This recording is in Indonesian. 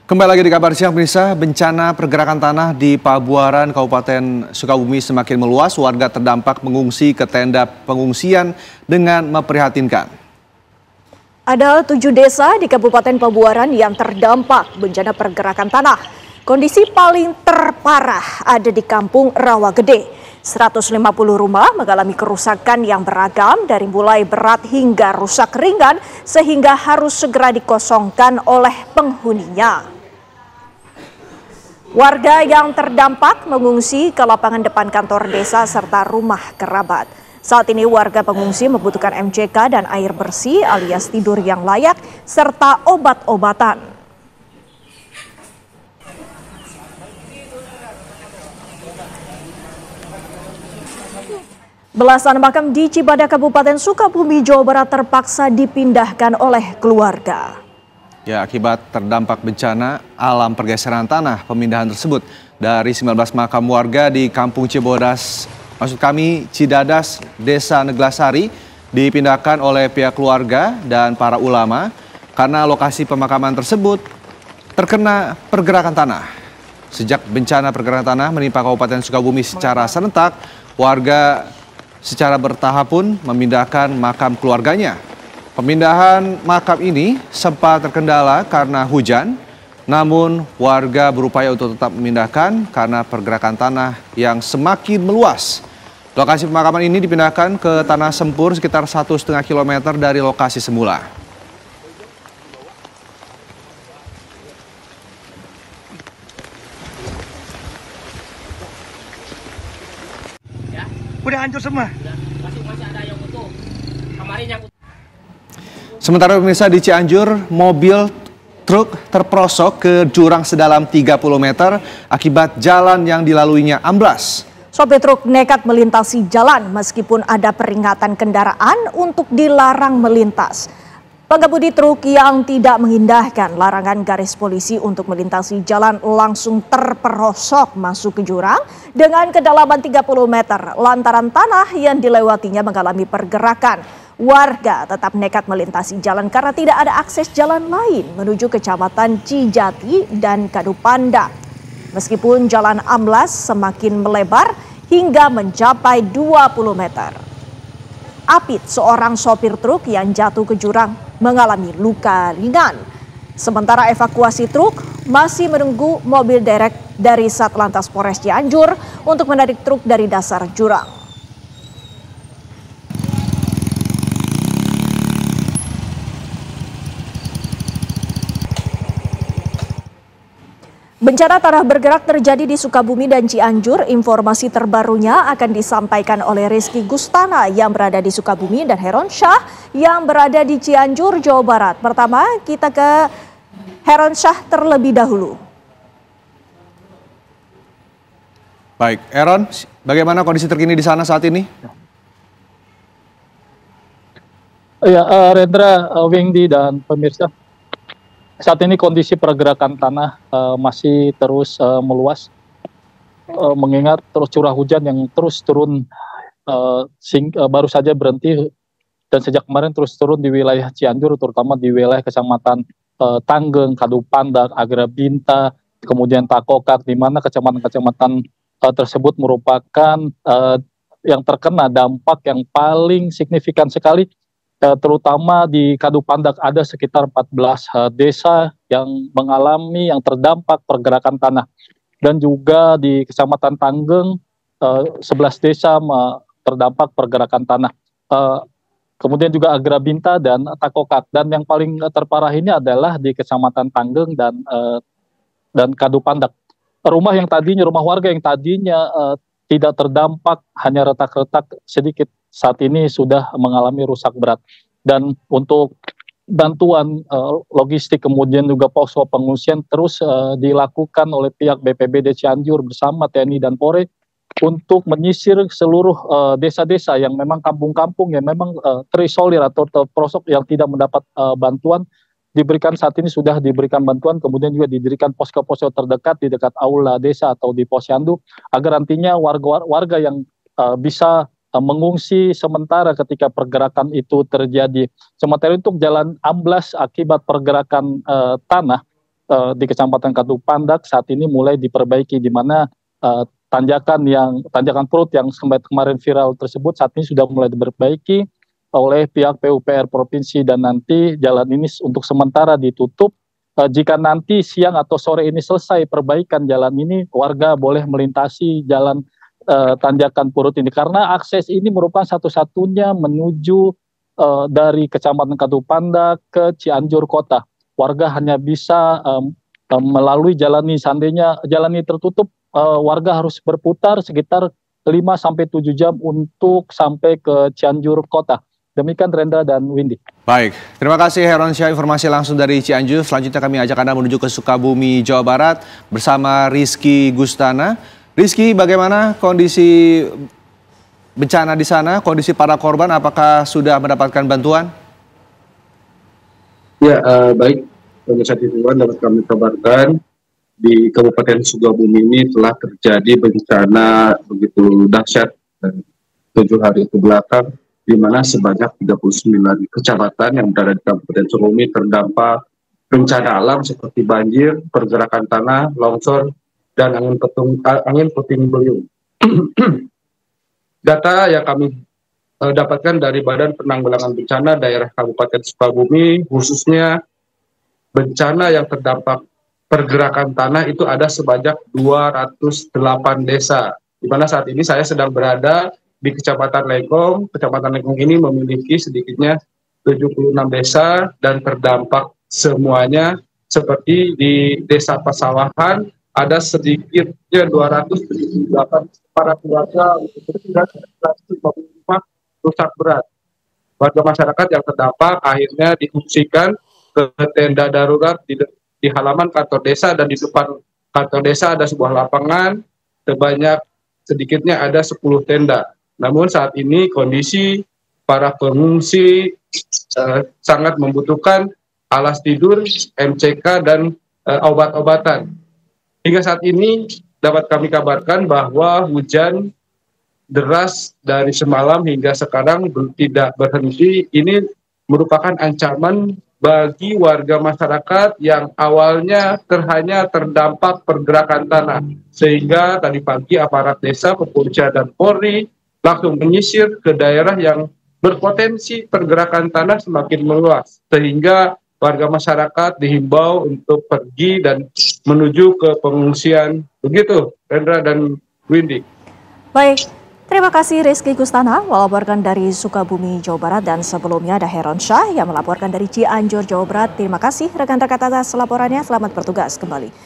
Kembali lagi di Kabar Siang, pemirsa. Bencana pergerakan tanah di Pabuaran, Kabupaten Sukabumi semakin meluas. Warga terdampak mengungsi ke tenda pengungsian dengan memprihatinkan. Ada 7 desa di Kabupaten Pabuaran yang terdampak bencana pergerakan tanah. Kondisi paling terparah ada di Kampung Rawagede. 150 rumah mengalami kerusakan yang beragam dari mulai berat hingga rusak ringan sehingga harus segera dikosongkan oleh penghuninya. Warga yang terdampak mengungsi ke lapangan depan kantor desa serta rumah kerabat. Saat ini warga pengungsi membutuhkan MCK dan air bersih alias tidur yang layak serta obat-obatan. Belasan makam di Cibadak, Kabupaten Sukabumi, Jawa Barat terpaksa dipindahkan oleh keluarga. Ya, akibat terdampak bencana alam pergeseran tanah, pemindahan tersebut dari 19 makam warga di Kampung Cibodas, Cidadas, Desa Neglasari, dipindahkan oleh pihak keluarga dan para ulama karena lokasi pemakaman tersebut terkena pergerakan tanah. Sejak bencana pergerakan tanah menimpa Kabupaten Sukabumi secara serentak, warga secara bertahap pun memindahkan makam keluarganya. Pemindahan makam ini sempat terkendala karena hujan, namun warga berupaya untuk tetap memindahkan karena pergerakan tanah yang semakin meluas. Lokasi pemakaman ini dipindahkan ke tanah sempur sekitar 1,5 km dari lokasi semula. Udah hancur semua? Masih ada yang utuh. Kemarin yang utuh. Sementara pemirsa di Cianjur, mobil truk terperosok ke jurang sedalam 30 meter akibat jalan yang dilaluinya amblas. Sopir truk nekat melintasi jalan meskipun ada peringatan kendaraan untuk dilarang melintas. Pengemudi truk yang tidak mengindahkan larangan garis polisi untuk melintasi jalan langsung terperosok masuk ke jurang dengan kedalaman 30 meter lantaran tanah yang dilewatinya mengalami pergerakan. Warga tetap nekat melintasi jalan karena tidak ada akses jalan lain menuju Kecamatan Cijati dan Kadupanda. Meskipun jalan amblas semakin melebar hingga mencapai 20 meter. Apit, seorang sopir truk yang jatuh ke jurang, mengalami luka ringan. Sementara evakuasi truk masih menunggu mobil derek dari Satlantas Polres Cianjur untuk menarik truk dari dasar jurang. Bencana tanah bergerak terjadi di Sukabumi dan Cianjur. Informasi terbarunya akan disampaikan oleh Rizky Gustana yang berada di Sukabumi dan Heron Syah yang berada di Cianjur, Jawa Barat. Pertama, kita ke Heron Syah terlebih dahulu. Baik, Heron, bagaimana kondisi terkini di sana saat ini? Ya, Rendra, Wingdi dan pemirsa. Saat ini kondisi pergerakan tanah masih terus meluas, mengingat terus curah hujan yang terus turun, baru saja berhenti dan sejak kemarin terus turun di wilayah Cianjur, terutama di wilayah Kecamatan Tanggeng, Kadupandak, Agrabinta, kemudian Takokak, di mana kecamatan-kecamatan tersebut merupakan yang terkena dampak yang paling signifikan sekali. Terutama di Kadupandak ada sekitar 14 desa yang mengalami yang terdampak pergerakan tanah. Dan juga di Kecamatan Tanggeng 11 desa terdampak pergerakan tanah. Kemudian juga Agrabinta dan Takokak. Dan yang paling terparah ini adalah di Kecamatan Tanggeng dan Kadupandak. Rumah warga yang tadinya tidak terdampak, hanya retak-retak sedikit, saat ini sudah mengalami rusak berat. Dan untuk bantuan logistik kemudian juga posko pengungsian terus dilakukan oleh pihak BPBD Cianjur bersama TNI dan Polri untuk menyisir seluruh desa-desa yang memang kampung-kampung yang memang terisolir atau terperosok yang tidak mendapat bantuan. Saat ini sudah diberikan bantuan, kemudian juga didirikan posko-posko terdekat di dekat aula desa atau di posyandu agar nantinya warga yang bisa mengungsi sementara ketika pergerakan itu terjadi. Sementara untuk jalan amblas akibat pergerakan tanah di Kecamatan Katupandak saat ini mulai diperbaiki, di mana tanjakan perut yang kemarin viral tersebut saat ini sudah mulai diperbaiki oleh pihak PUPR provinsi, dan nanti jalan ini untuk sementara ditutup. Jika nanti siang atau sore ini selesai perbaikan jalan ini, warga boleh melintasi jalan tanjakan perut ini, karena akses ini merupakan satu-satunya menuju dari Kecamatan Katupandak ke Cianjur Kota. Warga hanya bisa melalui jalan ini. Seandainya jalan ini tertutup, warga harus berputar sekitar 5-7 jam untuk sampai ke Cianjur Kota. Demikian Rendra dan Windy. Baik, terima kasih Heronsyah, informasi langsung dari Cianjur. Selanjutnya kami ajak Anda menuju ke Sukabumi, Jawa Barat bersama Rizky Gustana. Rizky, bagaimana kondisi bencana di sana, kondisi para korban, apakah sudah mendapatkan bantuan? Ya, baik. Pemirsa TV1 dapat kami kabarkan di Kabupaten Sukabumi ini telah terjadi bencana begitu dahsyat 7 hari ke belakang, di mana sebanyak 39 kecamatan yang berada di Kabupaten Sukabumi terdampak bencana alam seperti banjir, pergerakan tanah, longsor, dan angin puting beliung. Data yang kami dapatkan dari Badan Penanggulangan Bencana daerah Kabupaten Sukabumi, khususnya bencana yang terdampak pergerakan tanah itu ada sebanyak 208 desa. Di mana saat ini saya sedang berada di Kecamatan Legong. Kecamatan Legong ini memiliki sedikitnya 76 desa dan terdampak semuanya, seperti di Desa Pasawahan ada sedikitnya 278 para keluarga dan 155 rusak berat. Warga masyarakat yang terdampak akhirnya diungsikan ke tenda darurat di halaman kantor desa, dan di depan kantor desa ada sebuah lapangan sebanyak sedikitnya ada 10 tenda. Namun saat ini kondisi para pengungsi sangat membutuhkan alas tidur, MCK, dan obat-obatan. Hingga saat ini dapat kami kabarkan bahwa hujan deras dari semalam hingga sekarang tidak berhenti. Ini merupakan ancaman bagi warga masyarakat yang awalnya hanya terdampak pergerakan tanah. Sehingga tadi pagi aparat desa, kepolisian, dan Polri langsung menyisir ke daerah yang berpotensi pergerakan tanah semakin meluas. Sehingga warga masyarakat dihimbau untuk pergi dan menuju ke pengungsian. Begitu, Rendra dan Windy. Baik, terima kasih Rizky Gustana melaporkan dari Sukabumi, Jawa Barat, dan sebelumnya ada Heronsyah yang melaporkan dari Cianjur, Jawa Barat. Terima kasih rekan-rekan atas laporannya, selamat bertugas kembali.